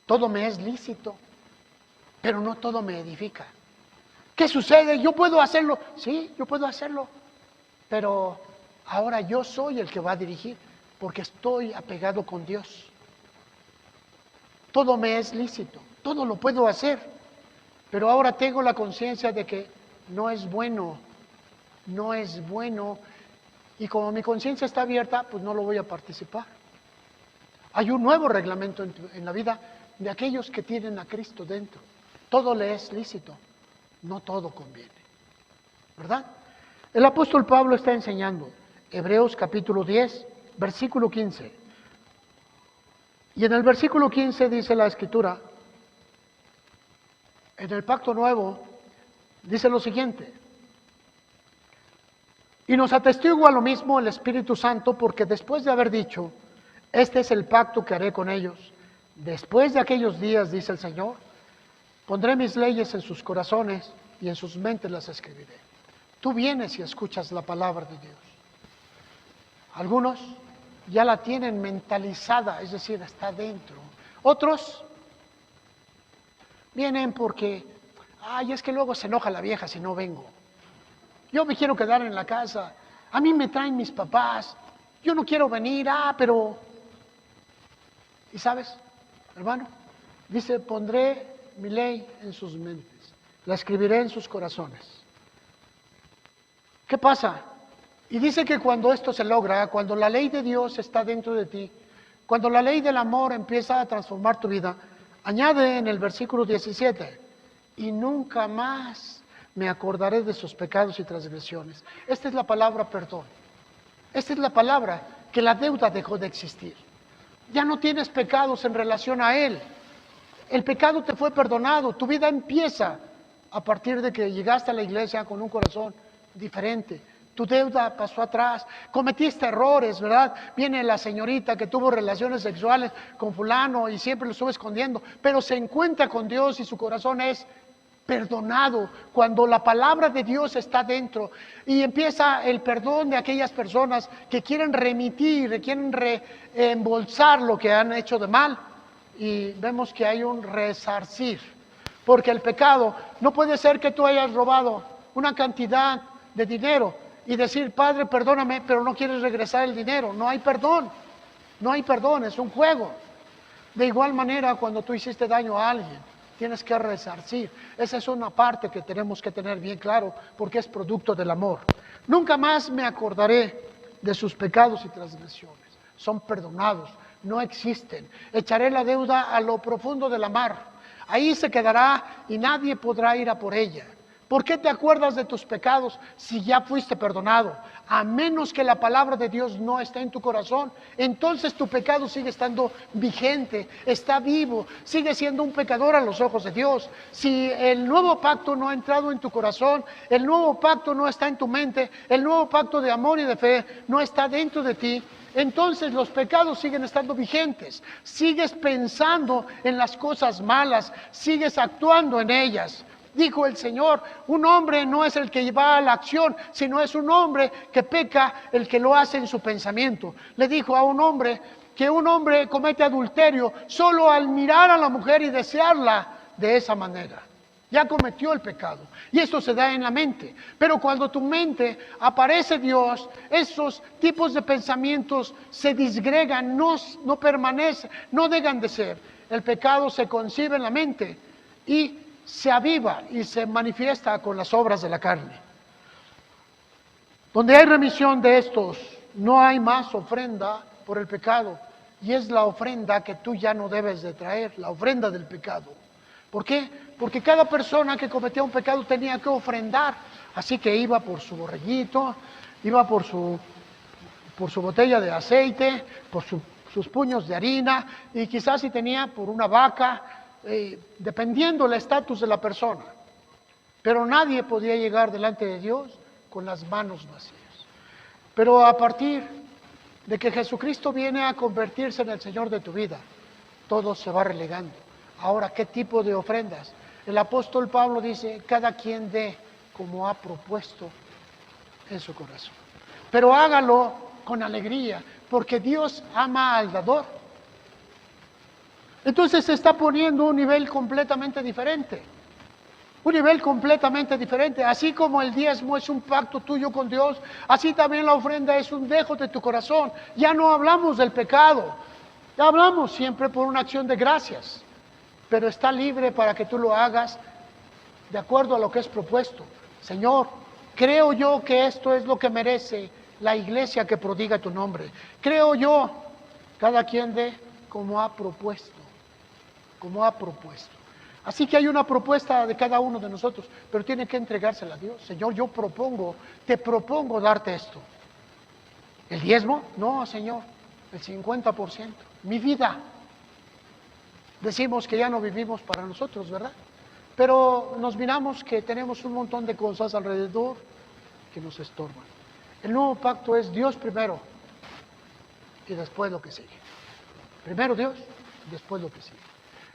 Todo me es lícito, pero no todo me edifica. ¿Qué sucede? Yo puedo hacerlo. Sí, yo puedo hacerlo. Pero ahora yo soy el que va a dirigir, porque estoy apegado con Dios. Todo me es lícito, todo lo puedo hacer. Pero ahora tengo la conciencia de que no es bueno. Y como mi conciencia está abierta, pues no lo voy a participar. Hay un nuevo reglamento en la vida de aquellos que tienen a Cristo dentro. Todo le es lícito, no todo conviene. ¿Verdad? El apóstol Pablo está enseñando, Hebreos capítulo 10, versículo 15. Y en el versículo 15 dice la Escritura, en el pacto nuevo, dice lo siguiente: y nos atestigua lo mismo el Espíritu Santo, porque después de haber dicho, este es el pacto que haré con ellos, después de aquellos días, dice el Señor, pondré mis leyes en sus corazones y en sus mentes las escribiré. Tú vienes y escuchas la palabra de Dios. Algunos ya la tienen mentalizada, es decir, está dentro. Otros vienen porque, es que luego se enoja la vieja si no vengo. Yo me quiero quedar en la casa, a mí me traen mis papás, yo no quiero venir, pero... ¿Y sabes, hermano? Dice, pondré mi ley en sus mentes, la escribiré en sus corazones. ¿Qué pasa? Y dice que cuando esto se logra, cuando la ley de Dios está dentro de ti, cuando la ley del amor empieza a transformar tu vida, añade en el versículo 17, y nunca más me acordaré de sus pecados y transgresiones. Esta es la palabra perdón. Esta es la palabra que la deuda dejó de existir. Ya no tienes pecados en relación a Él. El pecado te fue perdonado. Tu vida empieza a partir de que llegaste a la iglesia con un corazón diferente. Tu deuda pasó atrás, cometiste errores, ¿verdad? Viene la señorita que tuvo relaciones sexuales con fulano y siempre lo estuvo escondiendo, pero se encuentra con Dios y su corazón es perdonado cuando la palabra de Dios está dentro y empieza el perdón de aquellas personas que quieren remitir, quieren reembolsar lo que han hecho de mal, y vemos que hay un resarcir, porque el pecado no puede ser que tú hayas robado una cantidad de dinero y decir, Padre, perdóname, pero no quieres regresar el dinero. No hay perdón, no hay perdón, es un juego. De igual manera, cuando tú hiciste daño a alguien, tienes que resarcir. Esa es una parte que tenemos que tener bien claro, porque es producto del amor. Nunca más me acordaré de sus pecados y transgresiones. Son perdonados, no existen. Echaré la deuda a lo profundo de la mar. Ahí se quedará y nadie podrá ir a por ella. ¿Por qué te acuerdas de tus pecados si ya fuiste perdonado? A menos que la palabra de Dios no esté en tu corazón, entonces tu pecado sigue estando vigente, está vivo, sigue siendo un pecador a los ojos de Dios. Si el nuevo pacto no ha entrado en tu corazón, el nuevo pacto no está en tu mente, el nuevo pacto de amor y de fe no está dentro de ti, entonces los pecados siguen estando vigentes. Sigues pensando en las cosas malas, sigues actuando en ellas. Dijo el Señor, un hombre no es el que va a la acción, sino es un hombre que peca el que lo hace en su pensamiento. Le dijo a un hombre que un hombre comete adulterio solo al mirar a la mujer y desearla de esa manera. Ya cometió el pecado. Y esto se da en la mente. Pero cuando tu mente aparece Dios, esos tipos de pensamientos se disgregan, no permanecen, no dejan de ser. El pecado se concibe en la mente y se aviva y se manifiesta con las obras de la carne. Donde hay remisión de estos, no hay más ofrenda por el pecado, y es la ofrenda que tú ya no debes de traer, la ofrenda del pecado. ¿Por qué? Porque cada persona que cometía un pecado tenía que ofrendar, así que iba por su borreguito, iba por su botella de aceite, por sus puños de harina, y quizás si tenía por una vaca, dependiendo del estatus de la persona. Pero nadie podía llegar delante de Dios con las manos vacías. Pero a partir de que Jesucristo viene a convertirse en el Señor de tu vida, todo se va relegando. Ahora, ¿qué tipo de ofrendas? El apóstol Pablo dice, cada quien dé como ha propuesto en su corazón. Pero hágalo con alegría, porque Dios ama al dador. Entonces se está poniendo un nivel completamente diferente. Un nivel completamente diferente. Así como el diezmo es un pacto tuyo con Dios, así también la ofrenda es un dejo de tu corazón. Ya no hablamos del pecado, ya hablamos siempre por una acción de gracias. Pero está libre para que tú lo hagas de acuerdo a lo que es propuesto. Señor, creo yo que esto es lo que merece la iglesia que prodiga tu nombre. Creo yo, cada quien dé como ha propuesto. Como ha propuesto. Así que hay una propuesta de cada uno de nosotros, pero tiene que entregársela a Dios. Señor, te propongo darte esto. ¿El diezmo? No, Señor, el 50%. Mi vida. Decimos que ya no vivimos para nosotros, ¿verdad? Pero nos miramos que tenemos un montón de cosas alrededor que nos estorban. El nuevo pacto es Dios primero y después lo que sigue. Primero Dios y después lo que sigue.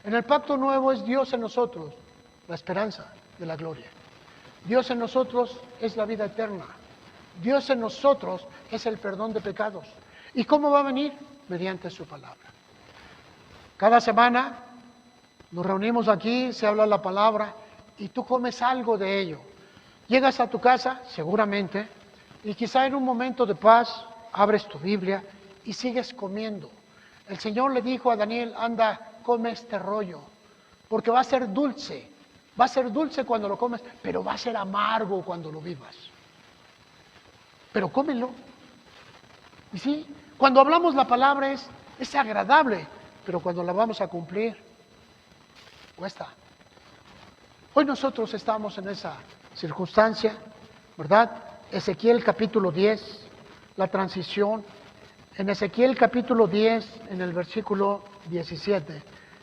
En el pacto nuevo es Dios en nosotros, la esperanza de la gloria. Dios en nosotros es la vida eterna. Dios en nosotros es el perdón de pecados. ¿Y cómo va a venir? Mediante su palabra. Cada semana nos reunimos aquí, se habla la palabra y tú comes algo de ello. Llegas a tu casa, seguramente, y quizá en un momento de paz abres tu Biblia y sigues comiendo. El Señor le dijo a Daniel, anda, come este rollo, porque va a ser dulce cuando lo comes, pero va a ser amargo cuando lo vivas. Pero cómelo. Y sí, cuando hablamos la palabra es agradable, pero cuando la vamos a cumplir, cuesta. Hoy nosotros estamos en esa circunstancia, ¿verdad? Ezequiel capítulo 10, la transición. En Ezequiel capítulo 10, en el versículo 17,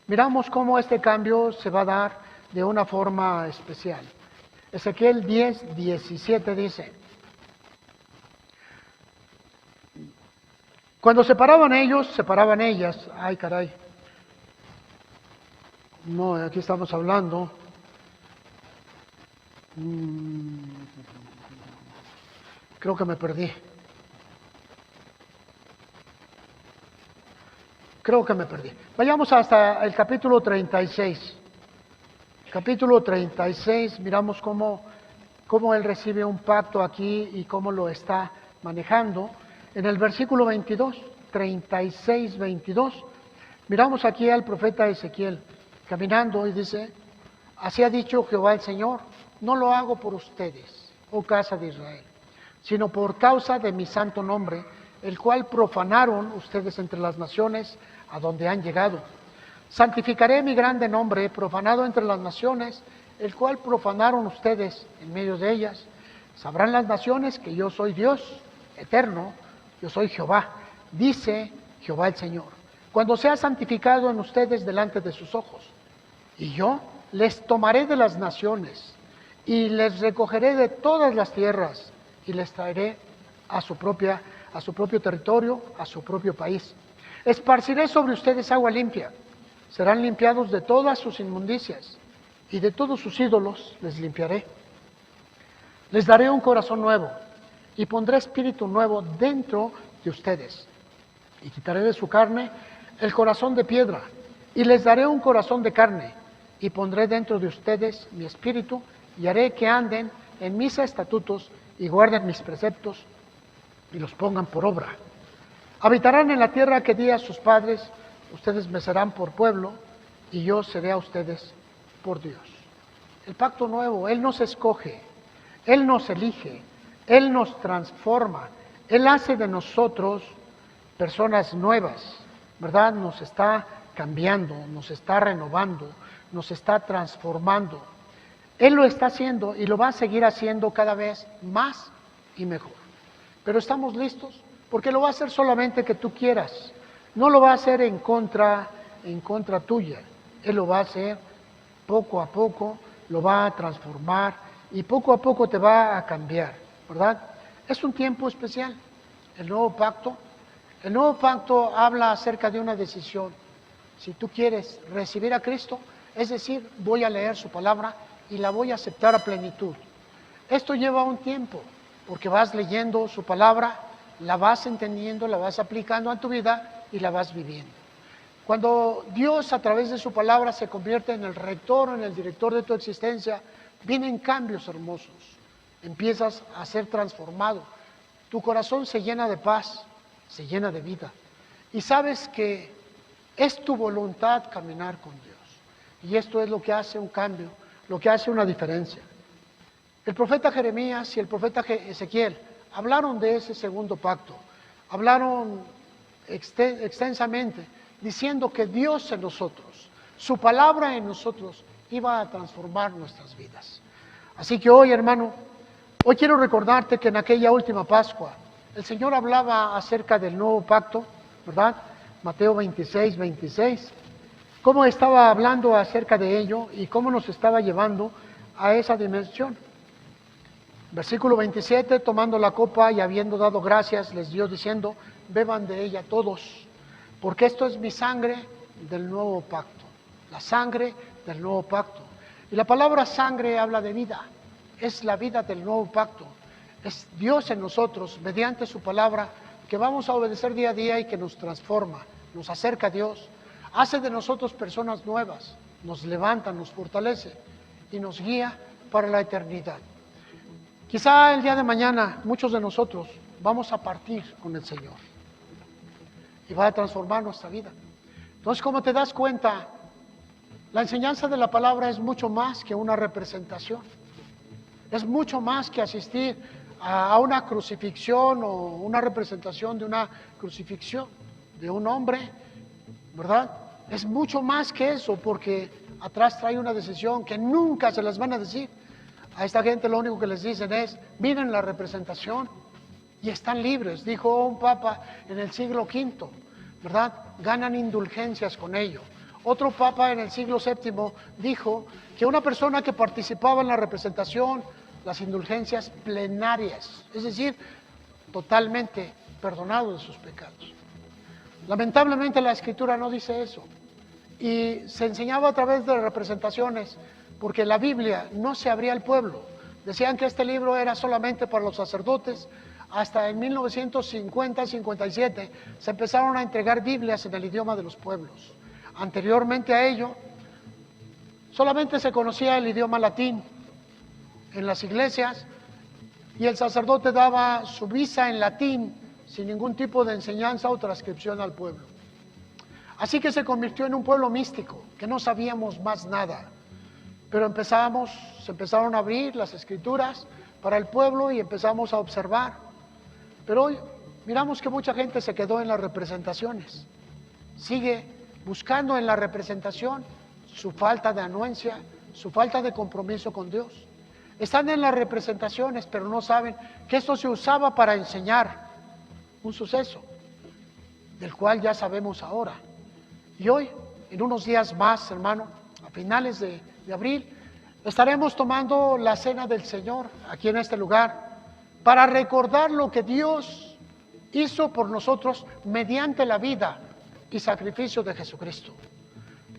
miramos cómo este cambio se va a dar de una forma especial. Ezequiel 10, 17 dice, Cuando separaban ellos, separaban ellas. Ay, caray. No, aquí estamos hablando. Creo que me perdí. Vayamos hasta el capítulo 36. Capítulo 36, miramos cómo él recibe un pacto aquí y cómo lo está manejando. En el versículo 22, 36, 22, miramos aquí al profeta Ezequiel caminando y dice: así ha dicho Jehová el Señor, no lo hago por ustedes, oh casa de Israel, sino por causa de mi santo nombre, el cual profanaron ustedes entre las naciones a donde han llegado. Santificaré mi grande nombre, profanado entre las naciones, el cual profanaron ustedes en medio de ellas. Sabrán las naciones que yo soy Dios eterno, yo soy Jehová, dice Jehová el Señor, cuando sea santificado en ustedes delante de sus ojos. Y yo les tomaré de las naciones, y les recogeré de todas las tierras, y les traeré a su propio territorio, a su propio país. Esparciré sobre ustedes agua limpia, serán limpiados de todas sus inmundicias, y de todos sus ídolos les limpiaré. Les daré un corazón nuevo, y pondré espíritu nuevo dentro de ustedes, y quitaré de su carne el corazón de piedra, y les daré un corazón de carne, y pondré dentro de ustedes mi espíritu, y haré que anden en mis estatutos, y guarden mis preceptos, y los pongan por obra. Habitarán en la tierra que di a sus padres, ustedes me serán por pueblo, y yo seré a ustedes por Dios. El pacto nuevo, Él nos escoge, Él nos elige, Él nos transforma, Él hace de nosotros personas nuevas, ¿verdad? Nos está cambiando, nos está renovando, nos está transformando. Él lo está haciendo y lo va a seguir haciendo cada vez más y mejor. Pero estamos listos, porque lo va a hacer solamente que tú quieras. No lo va a hacer en contra tuya. Él lo va a hacer poco a poco, lo va a transformar y poco a poco te va a cambiar, ¿verdad? Es un tiempo especial, el nuevo pacto. El nuevo pacto habla acerca de una decisión. Si tú quieres recibir a Cristo, es decir, voy a leer su palabra y la voy a aceptar a plenitud. Esto lleva un tiempo, porque vas leyendo su palabra, la vas entendiendo, la vas aplicando a tu vida y la vas viviendo. Cuando Dios a través de su palabra se convierte en el rector, en el director de tu existencia, vienen cambios hermosos, empiezas a ser transformado, tu corazón se llena de paz, se llena de vida y sabes que es tu voluntad caminar con Dios. Y esto es lo que hace un cambio, lo que hace una diferencia. El profeta Jeremías y el profeta Ezequiel hablaron de ese segundo pacto, hablaron extensamente, diciendo que Dios en nosotros, su palabra en nosotros, iba a transformar nuestras vidas. Así que hoy, hermano, hoy quiero recordarte que en aquella última Pascua, el Señor hablaba acerca del nuevo pacto, ¿verdad? Mateo 26, 26, cómo estaba hablando acerca de ello y cómo nos estaba llevando a esa dimensión. Versículo 27, tomando la copa y habiendo dado gracias, les dio diciendo, beban de ella todos, porque esto es mi sangre del nuevo pacto, la sangre del nuevo pacto. Y la palabra sangre habla de vida, es la vida del nuevo pacto, es Dios en nosotros, mediante su palabra, que vamos a obedecer día a día y que nos transforma, nos acerca a Dios, hace de nosotros personas nuevas, nos levanta, nos fortalece y nos guía para la eternidad. Quizá el día de mañana muchos de nosotros vamos a partir con el Señor y va a transformar nuestra vida. Entonces, como te das cuenta, la enseñanza de la palabra es mucho más que una representación, es mucho más que asistir a una crucifixión o una representación de una crucifixión de un hombre, ¿verdad? Es mucho más que eso, porque atrás trae una decisión que nunca se las van a decir. A esta gente lo único que les dicen es, miren la representación y están libres, dijo un papa en el siglo V, ¿verdad? Ganan indulgencias con ello. Otro papa en el siglo VII dijo que una persona que participaba en la representación, las indulgencias plenarias, es decir, totalmente perdonado de sus pecados. Lamentablemente la Escritura no dice eso. Y se enseñaba a través de representaciones, porque la Biblia no se abría al pueblo. Decían que este libro era solamente para los sacerdotes. Hasta en 1950-57 se empezaron a entregar Biblias en el idioma de los pueblos. Anteriormente a ello, solamente se conocía el idioma latín en las iglesias y el sacerdote daba su misa en latín sin ningún tipo de enseñanza o transcripción al pueblo. Así que se convirtió en un pueblo místico, que no sabíamos más nada. Pero se empezaron a abrir las escrituras para el pueblo y empezamos a observar. Pero hoy miramos que mucha gente se quedó en las representaciones. Sigue buscando en la representación su falta de anuencia, su falta de compromiso con Dios. Están en las representaciones, pero no saben que esto se usaba para enseñar un suceso, del cual ya sabemos ahora. Y hoy, en unos días más, hermano, a finales de abril, estaremos tomando la cena del Señor aquí en este lugar para recordar lo que Dios hizo por nosotros mediante la vida y sacrificio de Jesucristo.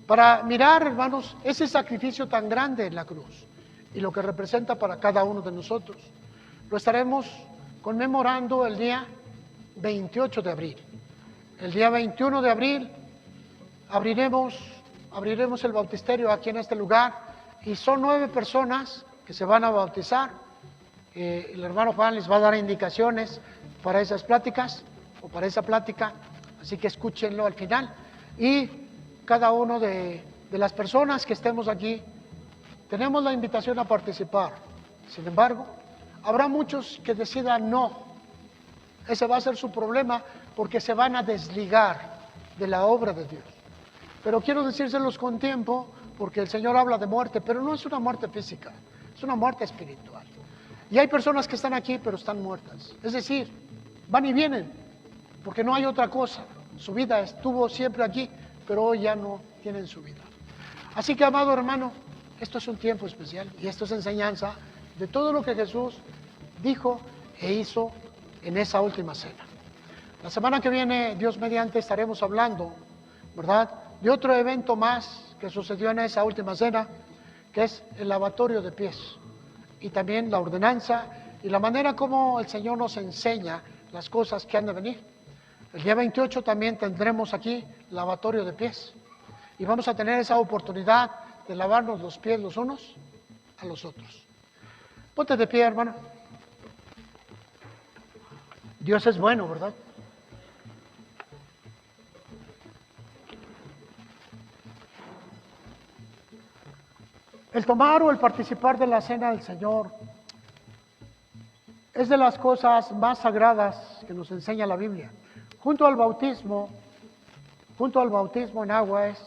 Para mirar, hermanos, ese sacrificio tan grande en la cruz y lo que representa para cada uno de nosotros. Lo estaremos conmemorando el día 28 de abril. El día 21 de abril abriremos el bautisterio aquí en este lugar y son 9 personas que se van a bautizar. El hermano Juan les va a dar indicaciones para esas pláticas o para esa plática, así que escúchenlo al final. Y cada uno de las personas que estemos aquí tenemos la invitación a participar. Sin embargo, habrá muchos que decidan no. Ese va a ser su problema porque se van a desligar de la obra de Dios. Pero quiero decírselos con tiempo porque el Señor habla de muerte, pero no es una muerte física, es una muerte espiritual. Y hay personas que están aquí pero están muertas. Es decir, van y vienen porque no hay otra cosa. Su vida estuvo siempre aquí, pero hoy ya no tienen su vida. Así que, amado hermano, esto es un tiempo especial y esto es enseñanza de todo lo que Jesús dijo e hizo en esa última cena. La semana que viene, Dios mediante, estaremos hablando, ¿verdad?, de otro evento más que sucedió en esa última cena, que es el lavatorio de pies y también la ordenanza y la manera como el Señor nos enseña las cosas que han de venir. El día 28 también tendremos aquí lavatorio de pies y vamos a tener esa oportunidad de lavarnos los pies los unos a los otros. Ponte de pie, hermano. Dios es bueno, ¿verdad? El tomar o el participar de la cena del Señor es de las cosas más sagradas que nos enseña la Biblia. Junto al bautismo en agua es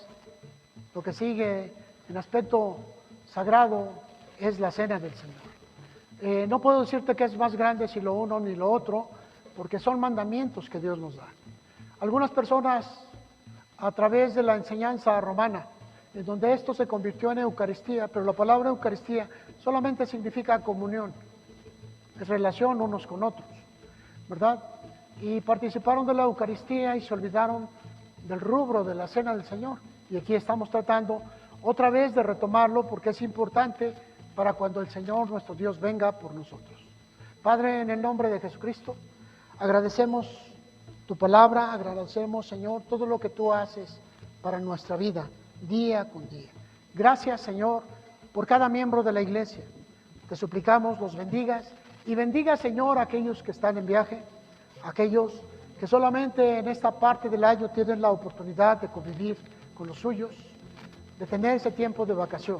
lo que sigue en aspecto sagrado, es la cena del Señor. No puedo decirte que es más grande si lo uno ni lo otro, porque son mandamientos que Dios nos da. Algunas personas, a través de la enseñanza romana, en donde esto se convirtió en Eucaristía, pero la palabra Eucaristía solamente significa comunión, es relación unos con otros, ¿verdad? Y participaron de la Eucaristía y se olvidaron del rubro de la cena del Señor. Y aquí estamos tratando otra vez de retomarlo porque es importante para cuando el Señor nuestro Dios venga por nosotros. Padre, en el nombre de Jesucristo, agradecemos tu palabra, agradecemos, Señor, todo lo que tú haces para nuestra vida, día con día. Gracias, Señor, por cada miembro de la iglesia. Te suplicamos los bendigas y bendiga, Señor, a aquellos que están en viaje, aquellos que solamente en esta parte del año tienen la oportunidad de convivir con los suyos, de tener ese tiempo de vacación.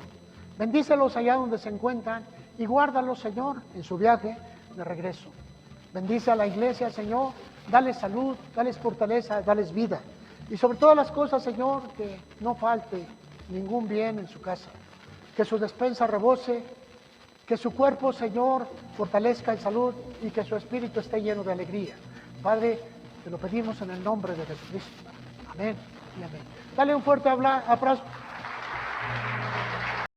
Bendícelos allá donde se encuentran y guárdalos, Señor, en su viaje de regreso. Bendice a la iglesia, Señor, dales salud, dales fortaleza, dales vida. Y sobre todas las cosas, Señor, que no falte ningún bien en su casa. Que su despensa rebose, que su cuerpo, Señor, fortalezca en salud y que su espíritu esté lleno de alegría. Padre, te lo pedimos en el nombre de Jesucristo. Amén y amén. Dale un fuerte aplauso.